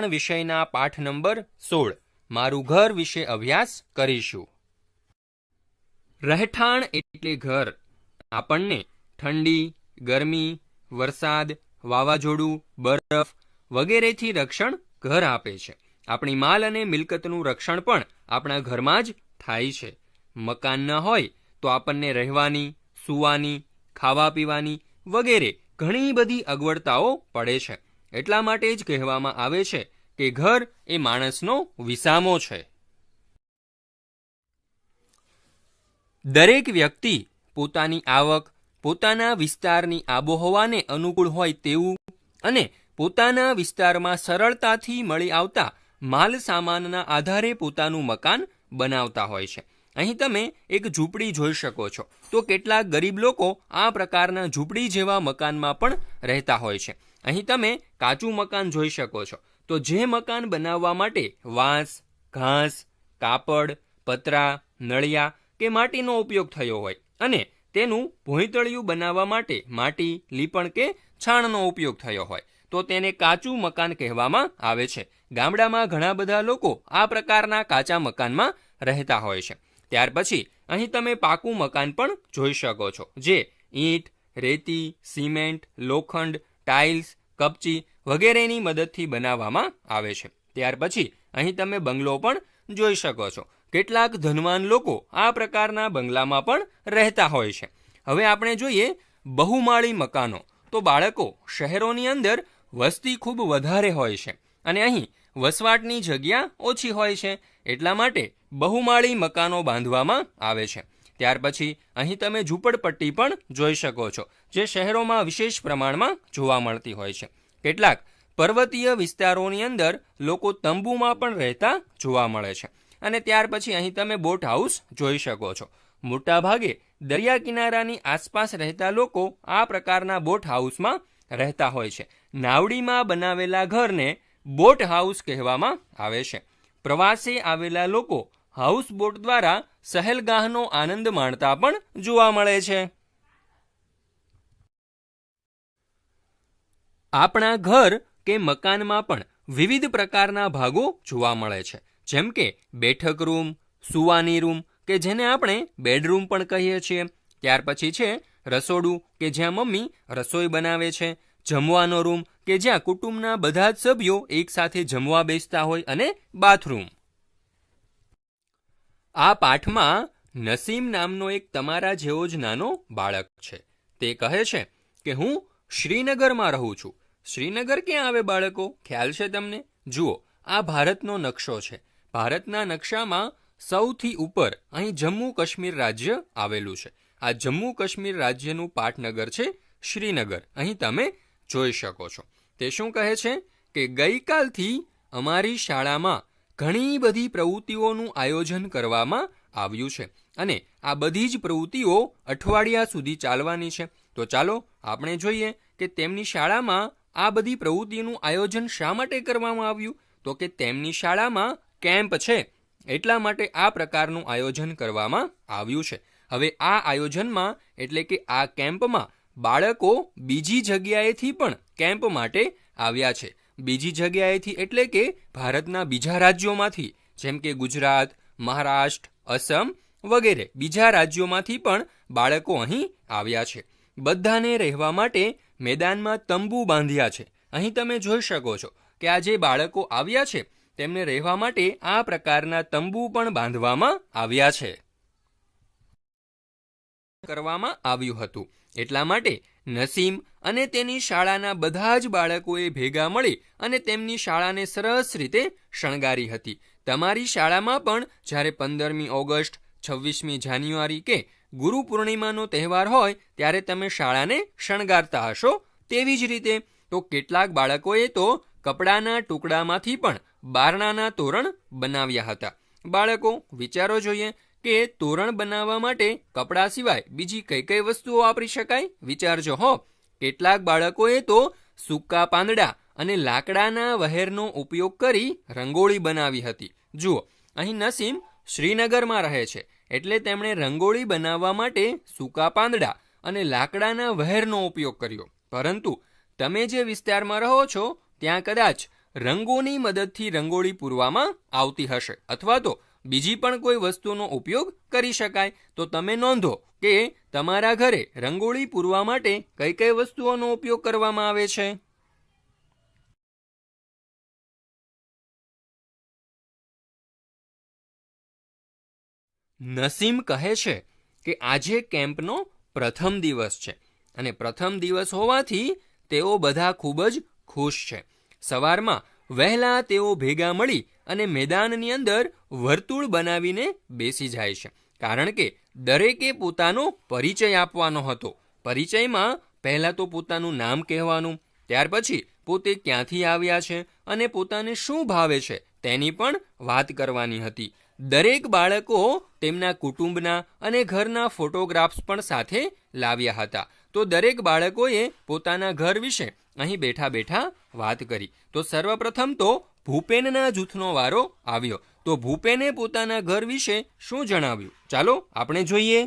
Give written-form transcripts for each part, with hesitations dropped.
વિષયના પાઠ નંબર 16 મારું ઘર વિશે અભ્યાસ કરીશું. રહેઠાણ એટલે ઘર. આપણને ઠંડી, ગરમી, વરસાદ, વાવાઝોડું, બરફ વગેરેથી રક્ષણ ઘર આપે છે. આપણી માલ અને મિલકતનું રક્ષણ પણ આપણા ઘરમાં જ થાય છે. મકાન ન હોય તો આપણને રહેવાની, સૂવાની, ખાવા પીવાની વગેરે ઘણી બધી અગવડતાઓ પડે છે. એટલા માટે જ કહેવામાં આવે છે કે ઘર એ માણસનો વિસામો છે. દરેક વ્યક્તિ પોતાની આવક, પોતાના વિસ્તારની આબોહવાને અનુકૂળ હોય તેવું અને પોતાના વિસ્તારમાં સરળતાથી મળી આવતા માલ સામાનના આધારે પોતાનું મકાન બનાવતા હોય છે. અહીં તમે એક ઝૂંપડી જોઈ શકો છો. તો કેટલાક ગરીબ લોકો આ પ્રકારના ઝૂંપડી જેવા મકાનમાં પણ રહેતા હોય છે. અહીં તમે કાચું મકાન જોઈ શકો છો. તો જે મકાન બનાવવા માટે વાંસ, ઘાસ, કાપડ, પતરા, નળિયા કે માટીનો ઉપયોગ થયો હોય અને તેનું ભોંયતળિયું બનાવવા માટે માટી, લીપણ કે છાણનો ઉપયોગ થયો હોય તો તેને કાચું મકાન કહેવામાં આવે છે. ગામડામાં ઘણા બધા લોકો આ પ્રકારના કાચા મકાનમાં રહેતા હોય છે. ત્યાર પછી અહીં તમે પાકું મકાન પણ જોઈ શકો છો, જે ઈંટ, રેતી, સિમેન્ટ, લોખંડ, ટાઇલ્સ, કપચી વગેરેની મદદથી બનાવવામાં આવે છે. ત્યાર પછી અહીં તમે બંગલો પણ જોઈ શકો છો. કેટલાક ધનવાન લોકો આ પ્રકારના બંગલામાં પણ રહેતા હોય છે. હવે આપણે જોઈએ બહુમાળી મકાનો. તો બાળકો, શહેરોની અંદર વસ્તી ખૂબ વધારે હોય છે અને અહીં વસવાટની જગ્યા ઓછી હોય છે. એટલા માટે બહુમાળી મકાનો બાંધવામાં આવે છે. ત્યાર પછી અહીં તમે ઝૂંપડપટ્ટી પણ જોઈ શકો છો, જે શહેરોમાં વિશેષ પ્રમાણમાં જોવા મળતી હોય છે. કેટલાક પર્વતીય વિસ્તારોની અંદર લોકો તંબુમાં પણ રહેતા જોવા મળે છે. અને ત્યાર પછી અહીં તમે બોટ હાઉસ જોઈ શકો છો. મોટા ભાગે દરિયા કિનારાની આસપાસ રહેતા લોકો આ પ્રકારના બોટ હાઉસમાં રહેતા હોય છે. નાવડીમાં બનાવેલા ઘરને બોટ હાઉસ કહેવામાં આવે છે. પ્રવાસે આવેલા લોકો હાઉસબોટ દ્વારા સહેલગાહનો આનંદ માણતા પણ જોવા મળે છે. આપણા ઘર કે મકાનમાં પણ વિવિધ પ્રકારના ભાગો જોવા મળે છે. જેમ કે બેઠક રૂમ, સૂવાની રૂમ કે જેને આપણે બેડરૂમ પણ કહીએ છીએ. ત્યાર પછી છે રસોડું કે જ્યાં મમ્મી રસોઈ બનાવે છે. જમવાનો રૂમ કે જ્યાં કુટુંબના બધા જ સભ્યો એકસાથે જમવા બેસતા હોય અને બાથરૂમ. આ પાઠમાં નસીમ નામનો એક તમારા જેવો જ નાનો બાળક છે. તે કહે છે કે હું શ્રીનગરમાં રહું છું. શ્રીનગર ક્યાં આવે બાળકો? ખ્યાલ છે તમને? જુઓ, આ ભારતનો નકશો છે. ભારતના નકશામાં સૌથી ઉપર અહીં જમ્મુ કાશ્મીર રાજ્ય આવેલું છે. આ જમ્મુ કાશ્મીર રાજ્યનું પાટનગર છે શ્રીનગર. અહીં તમે જોઈ શકો છો. તે શું કહે છે કે ગઈકાલથી અમારી શાળામાં ઘણી બધી પ્રવૃત્તિઓનું આયોજન કરવામાં આવ્યું છે અને આ બધી જ પ્રવૃત્તિઓ અઠવાડિયા સુધી ચાલવાની છે. તો ચાલો આપણે જોઈએ કે તેમની શાળામાં આ બધી પ્રવૃત્તિનું આયોજન શા માટે કરવામાં આવ્યું. તો કે તેમની શાળામાં કેમ્પ છે, એટલા માટે આ પ્રકારનું આયોજન કરવામાં આવ્યું છે. હવે આ આયોજનમાં એટલે કે આ કેમ્પમાં બાળકો બીજી જગ્યાએથી પણ કેમ્પ માટે આવ્યા છે. બીજી જગ્યાએથી એટલે કે ભારતના બીજા રાજ્યોમાંથી, જેમ કે ગુજરાત, મહારાષ્ટ્ર, અસમ વગેરે બીજા રાજ્યોમાંથી પણ બાળકો અહીં આવ્યા છે. બધાને રહેવા માટે મેદાનમાં તંબુ બાંધ્યા છે. અહીં તમે જોઈ શકો છો કે આ જે બાળકો આવ્યા છે તેમને રહેવા માટે આ પ્રકારના તંબુ પણ બાંધવામાં આવ્યા છે. કરવામાં આવ્યું હતું. એટલા માટે નસીમ અને તેની શાળાના બધા જ બાળકોએ ભેગા મળી અને તેમની શાળાને સરસ રીતે શણગારી હતી. તમારી શાળામાં પણ જ્યારે 15મી ઓગસ્ટ, 26મી જાન્યુઆરી કે ગુરુ પૂર્ણિમાનો તહેવાર હોય ત્યારે તમે શાળાને શણગારતા હશો. તેવી જ રીતે તો કેટલાક બાળકોએ તો કપડાના ટુકડામાંથી પણ બારણાના તોરણ બનાવ્યા હતા. બાળકો, વિચારો જોઈએ કે તોરણ બનાવવા માટે કપડાં સિવાય બીજી કઈ કઈ વસ્તુઓ વાપરી શકાય? વિચારજો હો. કેટલાક બાળકોએ તો સૂકા પાંદડા અને લાકડાના વહેરનો ઉપયોગ કરી રંગોળી બનાવી હતી. જુઓ, અહીં નસીમ શ્રીનગરમાં રહે છે એટલે તેમણે રંગોળી બનાવવા માટે સૂકા પાંદડા અને લાકડાના વહેરનો ઉપયોગ કર્યો. પરંતુ તમે જે વિસ્તારમાં રહો છો ત્યાં કદાચ રંગોની મદદથી રંગોળી પૂરવામાં આવતી હશે અથવા તો બીજી પણ કોઈ વસ્તુનો ઉપયોગ કરી શકાય. તો તમે નોંધો કે તમારા ઘરે રંગોળી પૂરવા માટે કઈ કઈ વસ્તુઓનો ઉપયોગ કરવામાં આવે છે. નસીમ કહે છે કે આજે કેમ્પનો પ્રથમ દિવસ છે અને પ્રથમ દિવસ હોવાથી તેઓ બધા ખૂબ જ ખુશ છે. સવારમાં વહેલા તેઓ ભેગા મળી અને મેદાનની અંદર વર્તુળ બનાવીને બેસી જાય છે, કારણ કે દરેકે પોતાનો પરિચય આપવાનો હતો. પરિચયમાં પહેલાં તો પોતાનું નામ કહેવાનું, ત્યાર પછી પોતે ક્યાંથી આવ્યા છે અને પોતાને શું ભાવે છે તેની પણ વાત કરવાની હતી. દરેક બાળકો તેમના કુટુંબના અને ઘરના ફોટોગ્રાફ્સ પણ સાથે લાવ્યા હતા. તો દરેક બાળકોએ પોતાના ઘર વિશે અહીં બેઠા બેઠા વાત કરી. તો સર્વપ્રથમ તો ભૂપેનના જૂથનો વારો આવ્યો. તો ભૂપેને પોતાના ઘર વિશે શું જણાવ્યું, ચાલો આપણે જોઈએ.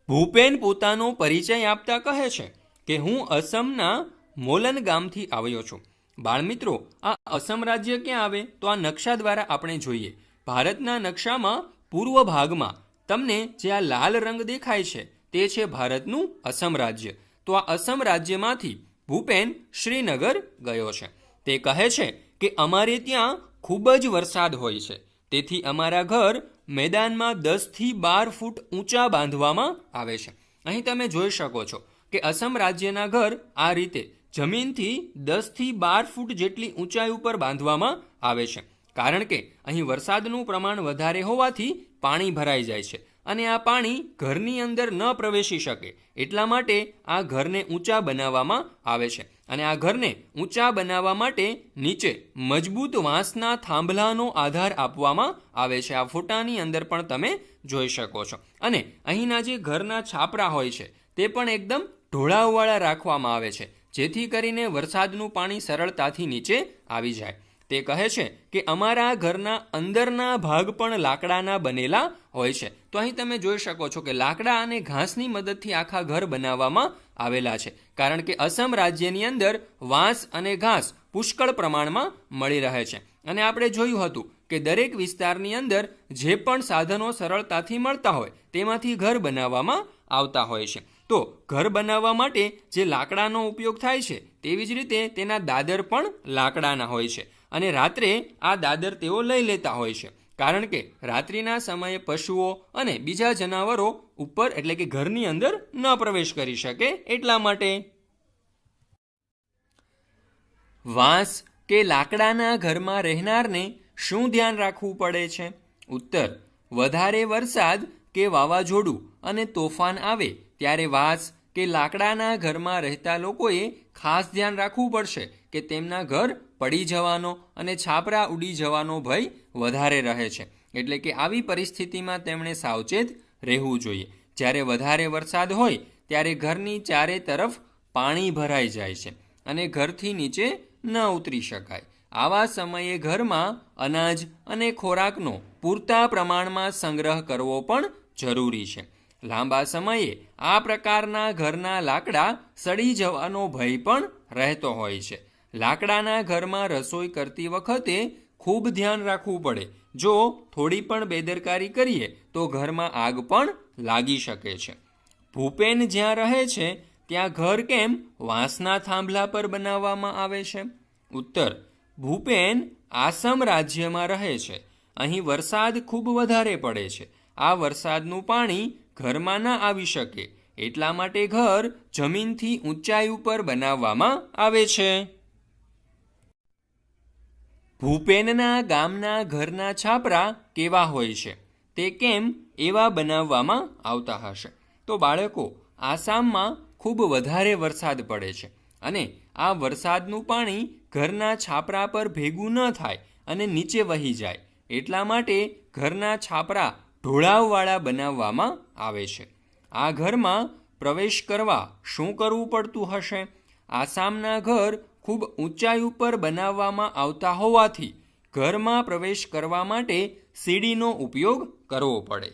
ભૂપેન પોતાનો પરિચય આપતા કહે છે કે હું અસમના મોલન ગામથી આવ્યો છું. બાળમિત્રો, આ અસમ રાજ્ય ક્યાં આવે તો આ નકશા દ્વારા આપણે જોઈએ. ભારતના નકશામાં પૂર્વ ભાગમાં તમને જે આ લાલ રંગ દેખાય છે તે છે ભારતનું અસમ રાજ્ય. તો આ અસમ રાજ્યમાંથી ભૂપેન શ્રીનગર ગયો છે. તે કહે છે કે અમારે ત્યાં ખૂબ જ વરસાદ હોય છે, તેથી અમારા ઘર મેદાનમાં 10 થી 12 ફૂટ ઊંચા બાંધવામાં આવે છે. અહીં તમે જોઈ શકો છો કે અસમ રાજ્યના ઘર આ રીતે જમીનથી 10 થી 12 ફૂટ જેટલી ઊંચાઈ ઉપર બાંધવામાં આવે છે, કારણ કે અહીં વરસાદનું પ્રમાણ વધારે હોવાથી પાણી ભરાઈ જાય છે અને આ પાણી ઘરની અંદર ન પ્રવેશી શકે એટલા માટે આ ઘરને ઊંચા બનાવવામાં આવે છે. અને આ ઘરને ઊંચા બનાવવા માટે નીચે મજબૂત વાંસના થાંભલાનો આધાર આપવામાં આવે છે. આ ફોટાની અંદર પણ તમે જોઈ શકો છો. અને અહીંના જે ઘરના છાપરા હોય છે તે પણ એકદમ ઢોળાવવાળા રાખવામાં આવે છે, જેથી કરીને વરસાદનું પાણી સરળતાથી નીચે આવી જાય. તે કહે છે કે અમારા ઘરના અંદરના ભાગ પણ લાકડાના બનેલા હોય છે. તો અહીં તમે જોઈ શકો છો કે લાકડા અને ઘાસની મદદથી આખા ઘર બનાવવામાં આવેલા છે, કારણ કે અસમ રાજ્યની અંદર વાંસ અને ઘાસ પુષ્કળ પ્રમાણમાં મળી રહે છે. અને આપણે જોયું હતું કે દરેક વિસ્તારની અંદર જે પણ સાધનો સરળતાથી મળતા હોય તેમાંથી ઘર બનાવવામાં આવતા હોય છે. તો ઘર બનાવવા માટે જે લાકડાનો ઉપયોગ થાય છે તેવી જ રીતે તેના દાદર પણ લાકડાના હોય છે. અને રાત્રે આ દાદર તેઓ લઈ લેતા હોય છે, કારણ કે રાત્રિના સમયે પશુઓ અને બીજા જનાવરો ઉપર એટલે કે ઘરની અંદર ન પ્રવેશ કરી શકે એટલા માટે. વાંસ કે લાકડાના ઘરમાં રહેનારને શું ધ્યાન રાખવું પડે છે? ઉત્તર: વધારે વરસાદ કે વાવાઝોડું અને તોફાન આવે ત્યારે વાંસ કે લાકડાના ઘરમાં રહેતા લોકોએ ખાસ ધ્યાન રાખવું પડશે કે તેમના ઘર પડી જવાનો અને છાપરા ઉડી જવાનો ભય વધારે રહે છે. એટલે કે આવી પરિસ્થિતિમાં તેમણે સાવચેત રહેવું જોઈએ. જ્યારે વધારે વરસાદ હોય ત્યારે ઘરની ચારે તરફ પાણી ભરાઈ જાય છે અને ઘરથી નીચે ન ઉતરી શકાય. આવા સમયે ઘરમાં અનાજ અને ખોરાકનો પૂરતા પ્રમાણમાં સંગ્રહ કરવો પણ જરૂરી છે. લાંબા સમયે આ પ્રકારના ઘરના લાકડા સડી જવાનો ભય પણ રહેતો હોય છે. લાકડાના ઘરમાં રસોઈ કરતી વખતે ખૂબ ધ્યાન રાખવું પડે. જો થોડી પણ બેદરકારી કરીએ તો ઘરમાં આગ પણ લાગી શકે છે. ભૂપેન જ્યાં રહે છે ત્યાં ઘર કેમ વાંસના થાંભલા પર બનાવવામાં આવે છે? ઉત્તર: ભૂપેન આસામ રાજ્યમાં રહે છે. અહીં વરસાદ ખૂબ વધારે પડે છે. આ વરસાદનું પાણી ઘરમાં ન આવી શકે એટલા માટે ઘર જમીનથી ઊંચાઈ ઉપર બનાવવામાં આવે છે. ભૂપેનના ગામના ઘરના છાપરા કેવા હોય છે? તે કેમ એવા બનાવવામાં આવતા હશે? તો બાળકો, આસામમાં ખૂબ વધારે વરસાદ પડે છે અને આ વરસાદનું પાણી ઘરના છાપરા પર ભેગું ન થાય અને નીચે વહી જાય એટલા માટે ઘરના છાપરા ઢોળાવવાળા બનાવવામાં આવે છે. આ ઘરમાં પ્રવેશ કરવા શું કરવું પડતું હશે? આસામના ઘર ખૂબ ઊંચાઈ ઉપર બનાવવામાં આવતા હોવાથી ઘરમાં પ્રવેશ કરવા માટે સીડીનો ઉપયોગ કરવો પડે.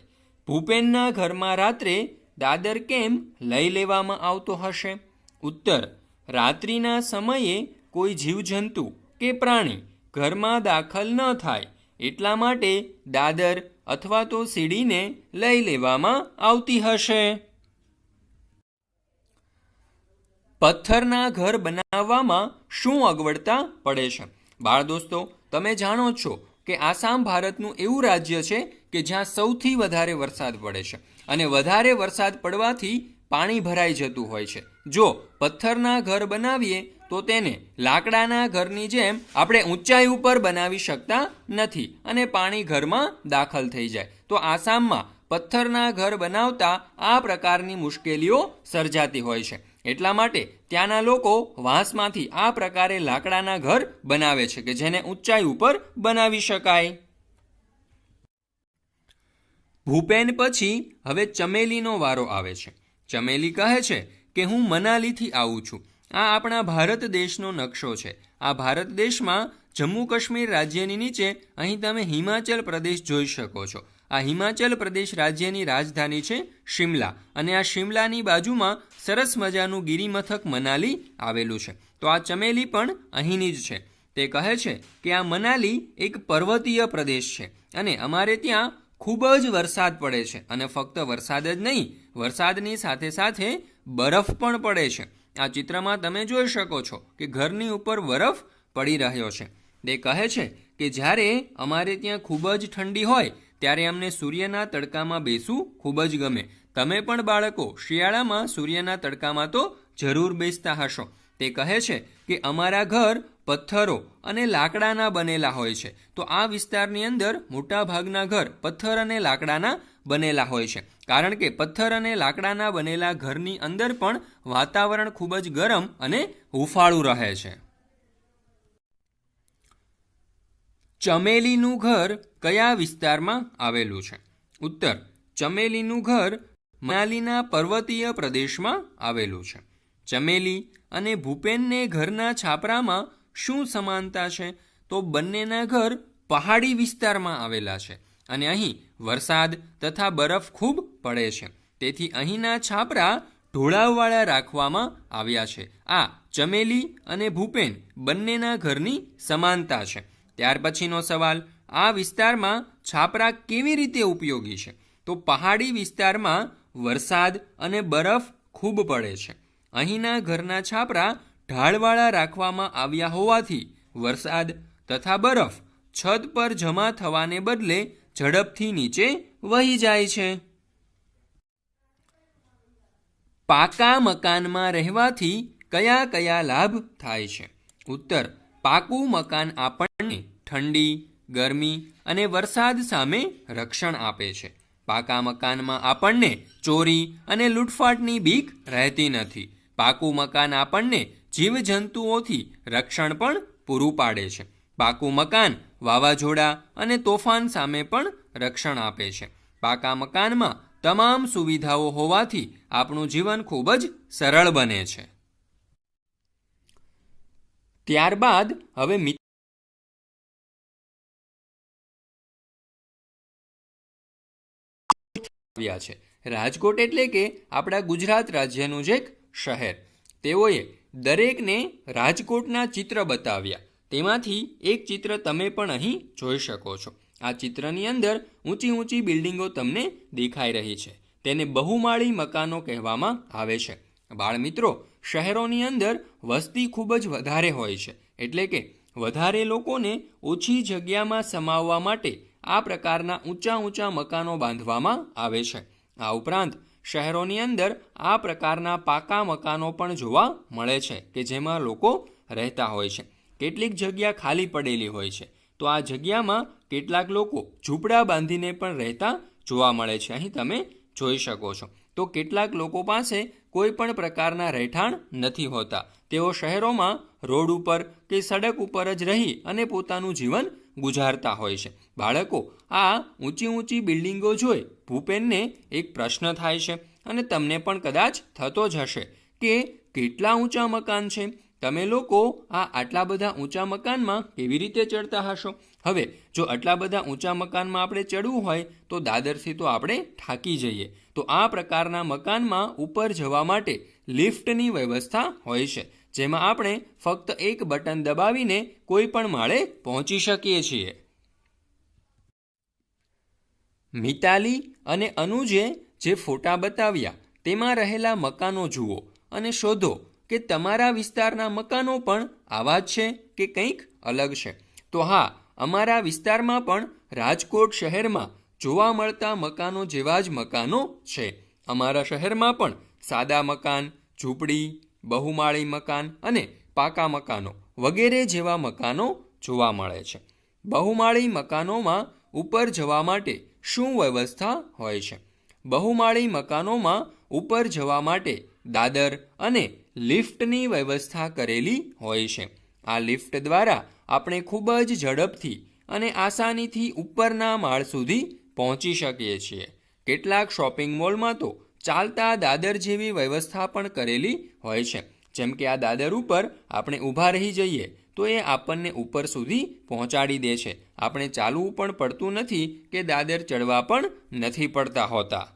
ભૂપેનના ઘરમાં રાત્રે દાદર કેમ લઈ લેવામાં આવતો હશે? ઉત્તર: રાત્રિના સમયે કોઈ જીવજંતુ કે પ્રાણી ઘરમાં દાખલ ન થાય એટલા માટે દાદર અથવા તો સીડીને લઈ લેવામાં આવતી હશે. પથ્થરના ઘર બનાવવામાં શું અગવડતા પડે છે? બાળ દોસ્તો, તમે જાણો છો કે આસામ ભારતનું એવું રાજ્ય છે કે જ્યાં સૌથી વધારે વરસાદ પડે છે અને વધારે વરસાદ પડવાથી પાણી ભરાઈ જતું હોય છે. જો પથ્થરના ઘર બનાવીએ તો તેને લાકડાના ઘરની જેમ આપણે ઊંચાઈ ઉપર બનાવી શકતા નથી અને પાણી ઘરમાં દાખલ થઈ જાય. તો આસામમાં પથ્થરના ઘર બનાવતા આ પ્રકારની મુશ્કેલીઓ સર્જાતી હોય છે. એટલા માટે ત્યાંના લોકો વાંસમાંથી આ પ્રકારે લાકડાના ઘર બનાવે છે કે જેને ઊંચાઈ ઉપર બનાવી શકાય. ભૂપેન પછી હવે ચમેલીનો વારો આવે છે. ચમેલી કહે છે કે હું મનાલીથી આવું છું. આ આપણા ભારત દેશનો નકશો છે. આ ભારત દેશમાં જમ્મુ કાશ્મીર રાજ્યની નીચે અહીં તમે હિમાચલ પ્રદેશ જોઈ શકો છો. આ હિમાચલ પ્રદેશ રાજ્યની રાજધાની છે શિમલા અને આ શિમલાની બાજુમાં સરસ મજાનું ગિરિમથક મનાલી આવેલું છે. તો આ ચમેલી પણ અહીંની જ છે. તે કહે છે કે આ મનાલી એક પર્વતીય પ્રદેશ છે અને અમારે ત્યાં ખૂબ જ વરસાદ પડે છે અને ફક્ત વરસાદ જ નહીં, વરસાદની સાથે સાથે બરફ પણ પડે છે. આ ચિત્રમાં તમે જોઈ શકો છો કે ઘરની ઉપર બરફ પડી રહ્યો છે. તે કહે છે કે જ્યારે અમારે ત્યાં ખૂબ જ ઠંડી હોય ત્યારે અમને સૂર્યના તડકામાં બેસવું ખૂબ જ ગમે. તમે પણ બાળકો શિયાળામાં સૂર્યના તડકામાં તો જરૂર બેસતા હશો. તે કહે છે કે અમારા ઘર પથ્થરો અને લાકડાના બનેલા હોય છે. તો આ વિસ્તારની અંદર મોટા ભાગના ઘર પથ્થર અને લાકડાના બનેલા હોય છે કારણ કે પથ્થર અને લાકડાના બનેલા ઘરની અંદર પણ વાતાવરણ ખૂબ જ ગરમ અને હૂંફાળું રહે છે. ચમેલીનું ઘર કયા વિસ્તારમાં આવેલું છે? ઉત્તર: ચમેલીનું ઘર મનાલીના પર્વતીય પ્રદેશમાં આવેલું છે. ચમેલી અને ભૂપેનને ઘરના છાપરામાં શું સમાનતા છે? તો બંનેના ઘર પહાડી વિસ્તારમાં આવેલા છે અને અહીં વરસાદ તથા બરફ ખૂબ પડે છે. તેથી અહીંના છાપરા ઢોળાવવાળા રાખવામાં આવ્યા છે. આ ચમેલી અને ભૂપેન બંનેના ઘરની સમાનતા છે. ત્યાર પછીનો સવાલ: આ વિસ્તારમાં છાપરા કેવી રીતે ઉપયોગી છે? તો પહાડી વિસ્તારમાં વરસાદ અને બરફ ખૂબ પડે છે. અહીંના ઘરના છાપરા ઢાળવાળા રાખવામાં આવ્યા હોવાથી વરસાદ તથા બરફ છત પર જમા થવાને બદલે ઝડપથી નીચે વહી જાય છે. પાકા મકાનમાં રહેવાથી કયા કયા લાભ થાય છે? ઉત્તર: પાકું મકાન આપણને ઠંડી, ગરમી અને વરસાદ સામે રક્ષણ આપે છે. પાકા મકાનમાં આપણને ચોરી અને લૂંટફાટની બીક રહેતી નથી. પાકું મકાન આપણને જીવજંતુઓથી રક્ષણ પણ પૂરું પાડે છે. પાકું મકાન વાવાઝોડા અને તોફાન સામે પણ રક્ષણ આપે છે. પાકા મકાનમાં તમામ સુવિધાઓ હોવાથી આપણું જીવન ખૂબ જ સરળ બને છે. ત્યારબાદ હવે છે રાજકોટ એટલે કે આપણા ગુજરાત રાજ્યનું જ એક શહેર. તેઓએ દરેકને રાજકોટના ચિત્ર બતાવ્યા. તેમાંથી એક ચિત્ર તમે પણ અહીં જોઈ શકો છો. આ ચિત્રની અંદર ઊંચી ઊંચી બિલ્ડિંગો તમને દેખાઈ રહી છે. તેને બહુમાળી મકાનો કહેવામાં આવે છે. બાળ મિત્રો, શહેરોની અંદર વસ્તી ખૂબ જ વધારે હોય છે એટલે કે વધારે લોકોને ઓછી જગ્યામાં સમાવવા માટે આ પ્રકારના ઊંચા ઊંચા મકાનો બાંધવામાં આવે છે. આ ઉપરાંત શહેરોની અંદર આ પ્રકારના પાકા મકાનો પણ જોવા મળે છે કે જેમાં લોકો રહેતા હોય છે. કેટલીક જગ્યા ખાલી પડેલી હોય છે તો આ જગ્યામાં કેટલાક લોકો ઝૂંપડા બાંધીને પણ રહેતા જોવા મળે છે. અહીં તમે જોઈ શકો છો. તો કેટલાક લોકો પાસે કોઈ પણ પ્રકારના રહેઠાણ નથી હોતા. તેઓ શહેરોમાં રોડ ઉપર કે સડક ઉપર જ રહી અને પોતાનું જીવન ગુજારતા હોય છે. બાળકો, આ ઊંચી ઊંચી બિલ્ડિંગો જોઈ ભૂપેનને એક પ્રશ્ન થાય છે અને તમને પણ કદાચ થતો જ હશે કે કેટલા ઊંચા મકાન છે. તમે લોકો આટલા બધા ઊંચા મકાનમાં કેવી રીતે ચડતા હશો? હવે જો આટલા બધા ઊંચા મકાનમાં આપણે ચડવું હોય તો દાદરથી તો આપણે થાકી જઈએ. તો આ પ્રકારના મકાનમાં ઉપર જવા માટે લિફ્ટની વ્યવસ્થા હોય છે, જેમાં આપણે ફક્ત એક બટન દબાવીને કોઈ પણ માળે પહોંચી શકીએ છીએ. મિતાલી અને અનુજે જે ફોટા બતાવ્યા તેમાં રહેલા મકાનો જુઓ અને શોધો કે તમારા વિસ્તારના મકાનો પણ આવા જ છે કે કંઈક અલગ છે. તો હા, અમારા વિસ્તારમાં પણ રાજકોટ શહેરમાં જોવા મળતા મકાનો જેવા જ મકાનો છે. અમારા શહેરમાં પણ સાદા મકાન, ઝૂંપડી, બહુમાળી મકાન અને પાકા મકાનો વગેરે જેવા મકાનો જોવા મળે છે. બહુમાળી મકાનોમાં ઉપર જવા માટે શું વ્યવસ્થા હોય છે? બહુમાળી મકાનોમાં ઉપર જવા માટે દાદર અને લિફ્ટની વ્યવસ્થા કરેલી હોય છે. આ લિફ્ટ દ્વારા આપણે ખૂબ જ ઝડપથી અને આસાનીથી ઉપરના માળ સુધી પહોંચી શકીએ છીએ. કેટલાક શોપિંગ મોલમાં તો ચાલતા દાદર જેવી વ્યવસ્થા પણ કરેલી હોય છે. જેમ કે આ દાદર ઉપર આપણે ઊભા રહી જઈએ તો એ આપણને ઉપર સુધી પહોંચાડી દે છે. આપણે ચાલવું પણ પડતું નથી કે દાદર ચડવા પણ નથી પડતા હોતા.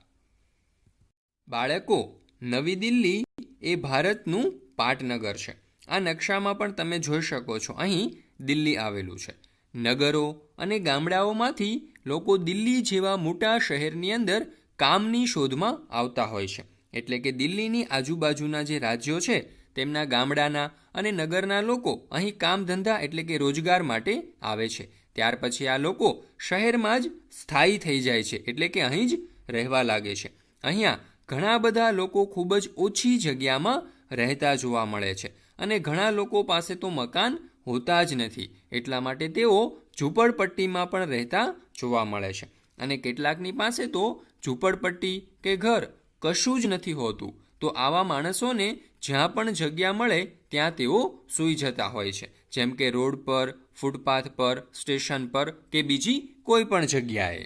બાળકો, નવી દિલ્હી એ ભારતનું પાટનગર છે. આ નકશામાં પણ તમે જોઈ શકો છો, અહીં દિલ્હી આવેલું છે. નગરો અને ગામડાઓમાંથી લોકો દિલ્હી જેવા મોટા શહેરની અંદર કામની શોધમાં આવતા હોય છે. એટલે કે દિલ્હીની આજુબાજુના જે રાજ્યો છે તેમના ગામડાના અને નગરના લોકો અહીં કામ ધંધા એટલે કે રોજગાર માટે આવે છે. ત્યાર પછી આ લોકો શહેરમાં જ સ્થાયી થઈ જાય છે, એટલે કે અહીં જ રહેવા લાગે છે. અહીંયા ઘણા બધા લોકો ખૂબ જ ઓછી જગ્યામાં રહેતા જોવા મળે છે અને ઘણા લોકો પાસે તો મકાન હોતા જ નથી. એટલા માટે તેઓ ઝૂંપડપટ્ટીમાં પણ રહેતા જોવા મળે છે. અને કેટલાકની પાસે તો ઝૂંપડપટ્ટી કે ઘર કશું જ નથી હોતું. તો આવા માણસોને જ્યાં પણ જગ્યા મળે ત્યાં તેઓ સૂઈ જતા હોય છે, જેમ કે રોડ પર, ફૂટપાથ પર, સ્ટેશન પર કે બીજી કોઈ પણ જગ્યાએ.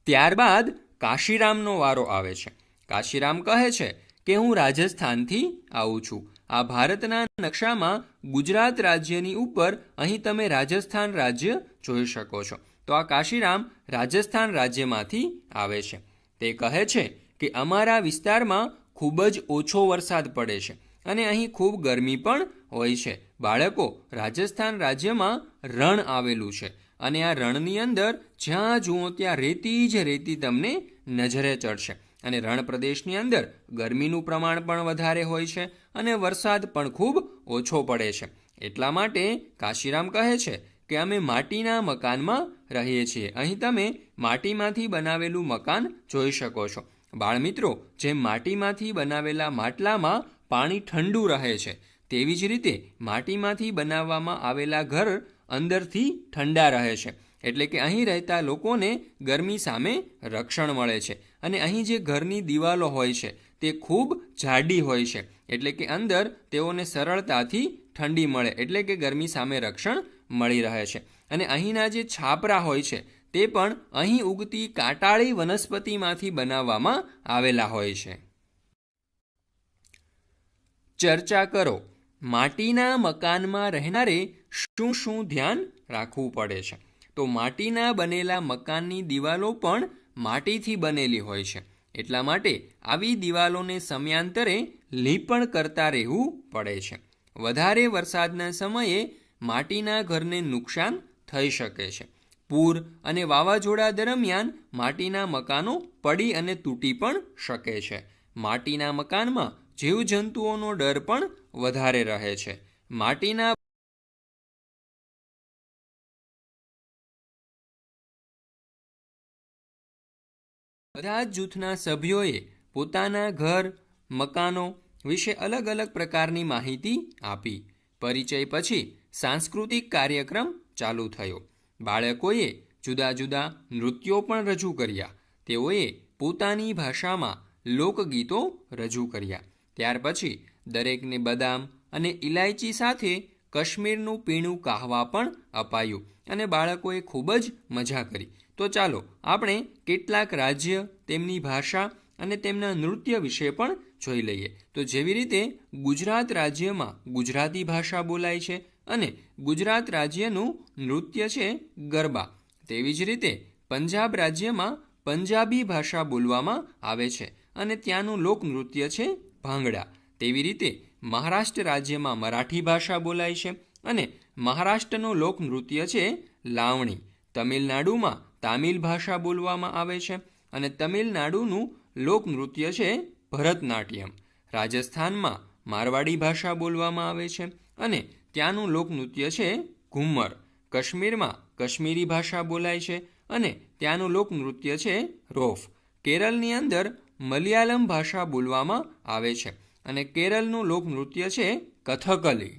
ત્યારબાદ કાશીરામનો વારો આવે છે. કાશીરામ કહે છે કે હું રાજસ્થાનથી આવું છું. આ ભારતના નકશામાં ગુજરાત રાજ્યની ઉપર અહીં તમે રાજસ્થાન રાજ્ય જોઈ શકો છો. તો આ કાશીરામ રાજસ્થાન રાજ્યમાંથી આવે છે. તે કહે છે કે અમારા વિસ્તારમાં ખૂબ જ ઓછો વરસાદ પડે છે અને અહીં ખૂબ ગરમી પણ હોય છે. બાળકો, રાજસ્થાન રાજ્યમાં રણ આવેલું છે અને આ રણની અંદર જ્યાં જુઓ ત્યાં રેતી જ રેતી તમને નજરે ચડશે. અને રણ પ્રદેશની અંદર ગરમીનું પ્રમાણ પણ વધારે હોય છે અને વરસાદ પણ ખૂબ ઓછો પડે છે. એટલા માટે કાશીરામ કહે છે કે અમે માટીના મકાનમાં રહીએ છીએ. અહીં તમે માટીમાંથી બનાવેલું મકાન જોઈ શકો છો. બાળમિત્રો, જેમ માટીમાંથી બનાવેલા માટલામાં પાણી ઠંડુ રહે છે, તેવી જ રીતે માટીમાંથી બનાવવામાં આવેલા ઘર અંદરથી ઠંડા રહે છે. એટલે કે અહીં રહેતા લોકોને ગરમી સામે રક્ષણ મળે છે. અને અહીં જે ઘરની દિવાલો હોય છે તે ખૂબ જાડી હોય છે, એટલે કે અંદર તેઓને સરળતાથી ઠંડી મળે, એટલે કે ગરમી સામે રક્ષણ મળી રહે છે. અને અહીંના જે છાપરા હોય છે તે પણ અહીં ઉગતી કાંટાળી વનસ્પતિમાંથી બનાવવામાં આવેલા હોય છે. ચર્ચા કરો. માટીના મકાનમાં રહેનારે શું શું ધ્યાન રાખવું પડે છે? તો માટીના બનેલા મકાનની દિવાલો પણ માટીથી બનેલી હોય છે. એટલા માટે આવી દિવાલોને સમયાંતરે લીપણ કરતા રહેવું પડે છે. વધારે વરસાદના સમયે માટીના ઘરને નુકસાન થઈ શકે છે. પૂર અને વાવાઝોડા દરમિયાન માટીના મકાનો પડી અને તૂટી પણ શકે છે. માટીના મકાનમાં જીવજંતુઓનો ડર પણ વધારે રહે છે. માટીના બધા જ જૂથના સભ્યોએ પોતાના ઘર, મકાનો વિશે અલગ અલગ પ્રકારની માહિતી આપી. પરિચય પછી સાંસ્કૃતિક કાર્યક્રમ ચાલુ થયો. બાળકોએ જુદા જુદા નૃત્યો પણ રજૂ કર્યા. તેઓએ પોતાની ભાષામાં લોકગીતો રજૂ કર્યા. ત્યાર પછી દરેકને બદામ અને ઇલાયચી સાથે કાશ્મીરનું પીણું કાહવા પણ અપાયું અને બાળકોએ ખૂબ જ મજા કરી. તો ચાલો આપણે કેટલાક રાજ્ય, તેમની ભાષા અને તેમના નૃત્ય વિશે પણ જોઈ લઈએ. તો જેવી રીતે ગુજરાત રાજ્યમાં ગુજરાતી ભાષા બોલાય છે અને ગુજરાત રાજ્યનું નૃત્ય છે ગરબા, તેવી જ રીતે પંજાબ રાજ્યમાં પંજાબી ભાષા બોલવામાં આવે છે અને ત્યાંનું લોકનૃત્ય છે ભાંગડા. તેવી રીતે મહારાષ્ટ્ર રાજ્યમાં મરાઠી ભાષા બોલાય છે અને મહારાષ્ટ્રનું લોકનૃત્ય છે લાવણી. તમિલનાડુમાં તામિલ ભાષા બોલવામાં આવે છે અને તમિલનાડુનું લોકનૃત્ય છે ભરતનાટ્યમ. રાજસ્થાનમાં મારવાડી ભાષા બોલવામાં આવે છે અને ત્યાંનું લોકનૃત્ય છે ઘુમ્મર. કાશ્મીરમાં કાશ્મીરી ભાષા બોલાય છે અને ત્યાંનું લોકનૃત્ય છે રોફ. કેરળની અંદર મલયાલમ ભાષા બોલવામાં આવે છે અને કેરળનું લોકનૃત્ય છે કથકલી.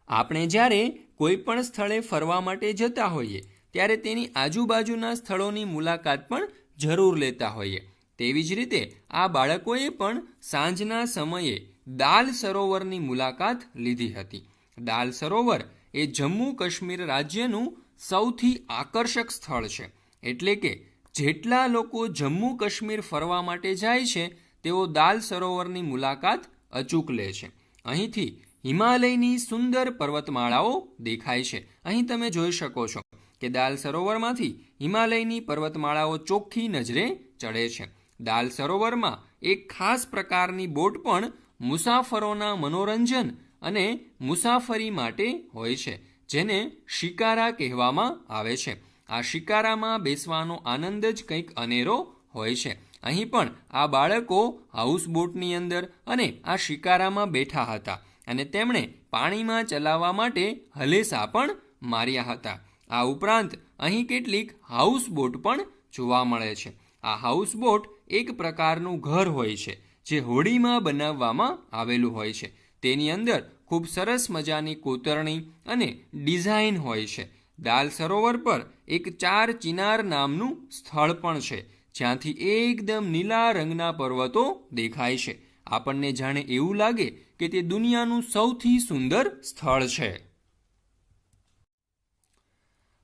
આપણે જ્યારે કોઈ પણ સ્થળે ફરવા માટે જતા હોઈએ ત્યારે તેની આજુબાજુના સ્થળોની મુલાકાત પણ જરૂર લેતા હોઈએ. તેવી જ રીતે આ બાળકોએ પણ સાંજના સમયે દાલ સરોવરની મુલાકાત લીધી હતી. દાલ સરોવર એ જમ્મુ કાશ્મીર રાજ્યનું સૌથી આકર્ષક સ્થળ છે. એટલે કે જેટલા લોકો જમ્મુ કાશ્મીર ફરવા માટે જાય છે તેઓ દાલ સરોવરની મુલાકાત અચૂક લે છે. અહીંથી હિમાલયની સુંદર પર્વતમાળાઓ દેખાય છે. અહીં તમે જોઈ શકો છો કે દાલ સરોવરમાંથી હિમાલયની પર્વતમાળાઓ ચોખ્ખી નજરે ચડે છે. દાલ સરોવરમાં એક ખાસ પ્રકારની બોટ પણ મુસાફરોના મનોરંજન અને મુસાફરી માટે હોય છે, જેને શિકારા કહેવામાં આવે છે. આ શિકારામાં બેસવાનો આનંદ જ કંઈક અનેરો હોય છે. અહીં પણ આ બાળકો હાઉસબોટની અંદર અને આ શિકારામાં બેઠા હતા અને તેમણે પાણીમાં ચલાવવા માટે હલેસા પણ માર્યા હતા. આ ઉપરાંત અહીં કેટલીક હાઉસબોટ પણ જોવા મળે છે. આ હાઉસબોટ એક પ્રકારનું ઘર હોય છે જે હોડીમાં બનાવવામાં આવેલું હોય છે. તેની અંદર ખૂબ સરસ મજાની કોતરણી અને ડિઝાઇન હોય છે. દાલ સરોવર પર એક ચાર ચિનાર નામનું સ્થળ પણ છે, જ્યાંથી એકદમ નીલા રંગના પર્વતો દેખાય છે. આપણને જાણે એવું લાગે કે તે દુનિયાનું સૌથી સુંદર સ્થળ છે.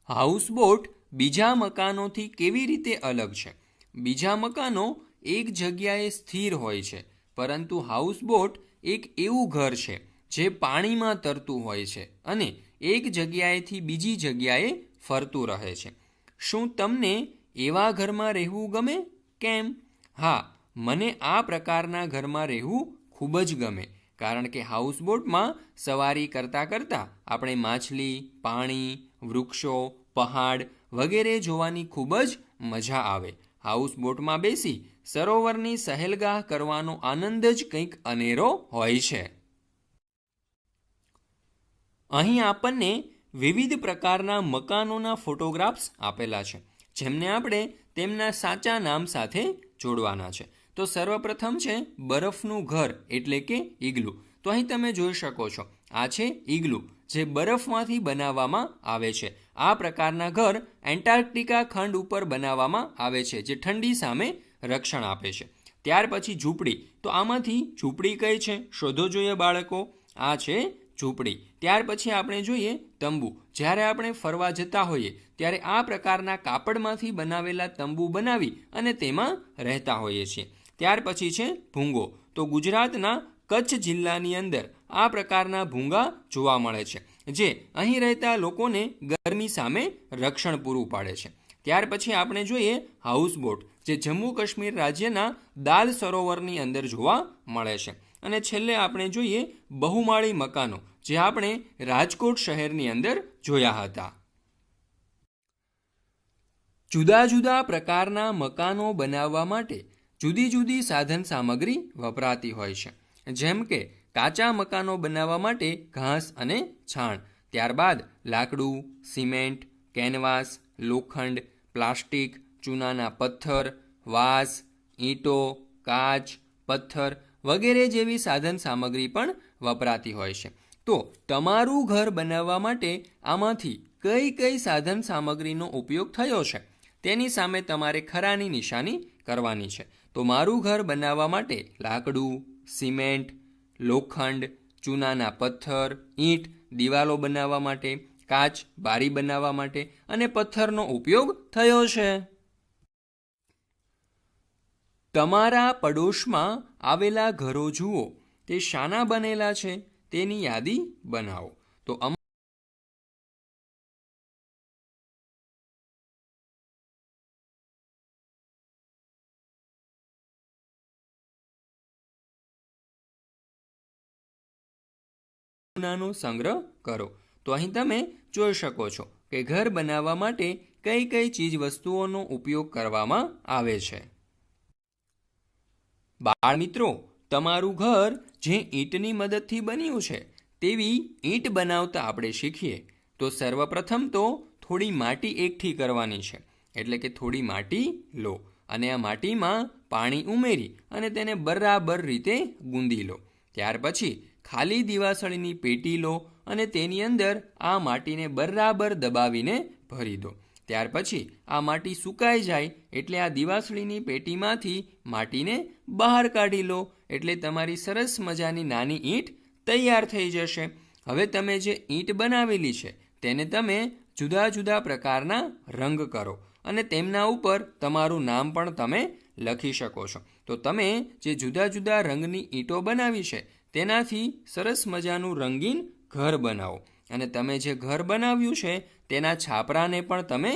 હાઉસબોટ બીજા મકાનોથી કેવી રીતે અલગ છે? બીજા મકાનો એક જગ્યાએ સ્થિર હોય છે, પરંતુ હાઉસબોટ એક એવું ઘર છે જે પાણીમાં તરતું હોય છે અને એક જગ્યાએથી બીજી જગ્યાએ ફરતું રહે છે. શું તમને એવા ઘરમાં રહેવું ગમે? કેમ? હા, મને આ પ્રકારના ઘરમાં રહેવું ખૂબ જ ગમે, કારણ કે હાઉસબોટમાં સવારી કરતાં કરતાં આપણે માછલી, પાણી, વૃક્ષો, પહાડ વગેરે જોવાની ખૂબ જ મજા આવે. હાઉસબોટમાં બેસી સરોવરની સહેલગાહ કરવાનો આનંદ જ કંઈક અનેરો હોય છે. અહીં આપણને વિવિધ પ્રકારના મકાનોના ફોટોગ્રાફ્સ આપેલા છે, જેમને આપણે તેમના સાચા નામ સાથે જોડવાના છે. તો સર્વપ્રથમ છે બરફનું ઘર એટલે કે ઇગ્લુ. તો અહીં તમે જોઈ શકો છો, આ છે ઇગ્લુ જે બરફમાંથી બનાવવામાં આવે છે. આ પ્રકારના ઘર એન્ટાર્કટિકા ખંડ ઉપર બનાવવામાં આવે છે, જે ઠંડી સામે રક્ષણ આપે છે. ત્યાર પછી ઝૂંપડી. તો આમાંથી ઝૂંપડી કઈ છે શોધો જોઈએ બાળકો. આ છે ઝૂંપડી. ત્યાર પછી આપણે જોઈએ તંબુ. જ્યારે આપણે ફરવા જતા હોઈએ ત્યારે આ પ્રકારના કાપડમાંથી બનાવેલા તંબુ બનાવી અને તેમાં રહેતા હોઈએ છીએ. ત્યાર પછી છે ભૂંગો. તો ગુજરાતના કચ્છ જિલ્લાની અંદર આ પ્રકારના ભૂંગા જોવા મળે છે, જે અહીં રહેતા લોકોને ગરમી સામે રક્ષણ પૂરું પાડે છે. ત્યાર પછી આપણે જોઈએ હાઉસબોટ, જે જમ્મુ કાશ્મીર રાજ્યના દાલ સરોવરની અંદર જોવા મળે છે. અને છેલ્લે આપણે જોઈએ બહુમાળી મકાનો, જે આપણે રાજકોટ શહેરની અંદર જોયા હતા. જુદા જુદા પ્રકારના મકાનો બનાવવા માટે જુદી જુદી સાધન સામગ્રી વપરાતી હોય છે. જેમ કે કાચા મકાનો બનાવવા માટે ઘાસ અને છાણ, ત્યારબાદ લાકડું, સિમેન્ટ, કેનવાસ, લોખંડ, પ્લાસ્ટિક, ચૂનાના પથ્થર, વાંસ, ઈંટો, કાચ, પથ્થર વગેરે જેવી સાધન સામગ્રી પણ વપરાતી હોય છે. તો તમારું ઘર બનાવવા માટે આમાંથી કઈ કઈ સાધન સામગ્રીનો ઉપયોગ થયો છે તેની સામે તમારે ખરાની નિશાની કરવાની છે. તો મારું ઘર બનાવવા માટે લાકડું, સિમેન્ટ, લોખંડ, ચૂનાના પથ્થર, ઈંટ દિવાલો બનાવવા માટે, કાચ બારી બનાવવા માટે અને પથ્થરનો ઉપયોગ થયો છે. તમારા પડોશમાં આવેલા ઘરો જુઓ, તે શાના બનેલા છે તેની યાદી બનાવો. તો નમૂનાનો સંગ્રહ કરો. તો અહીં તમે જોઈ શકો છો કે ઘર બનાવવા માટે કઈ કઈ ચીજ વસ્તુઓનો ઉપયોગ કરવામાં આવે છે. બાળ મિત્રો, તમારું ઘર જે ઈંટની મદદથી બન્યું છે તેવી ઈંટ બનાવતા આપણે શીખીએ. તો સર્વપ્રથમ તો થોડી માટી એકઠી કરવાની છે. એટલે કે થોડી માટી લો અને આ માટીમાં પાણી ઉમેરી અને તેને બરાબર રીતે ગૂંદી લો. ત્યાર પછી ખાલી દિવાસળીની પેટી લો અને તેની અંદર આ માટીને બરાબર દબાવીને ભરી દો. ત્યાર પછી આ માટી સુકાઈ જાય એટલે આ દિવાસળીની પેટીમાંથી માટીને બહાર કાઢી લો. એટલે તમારી સરસ મજાની નાની ઈંટ તૈયાર થઈ જશે. હવે તમે જે ઈંટ બનાવેલી છે તેને તમે જુદા જુદા પ્રકારના રંગ કરો અને તેમના ઉપર તમારું નામ પણ તમે લખી શકો છો. તો તમે જે જુદા જુદા રંગની ઈંટો બનાવી છે તેનાથી સરસ મજાનું રંગીન ઘર બનાવો અને તમે જે ઘર બનાવ્યું છે તેના છાપરાને પણ તમે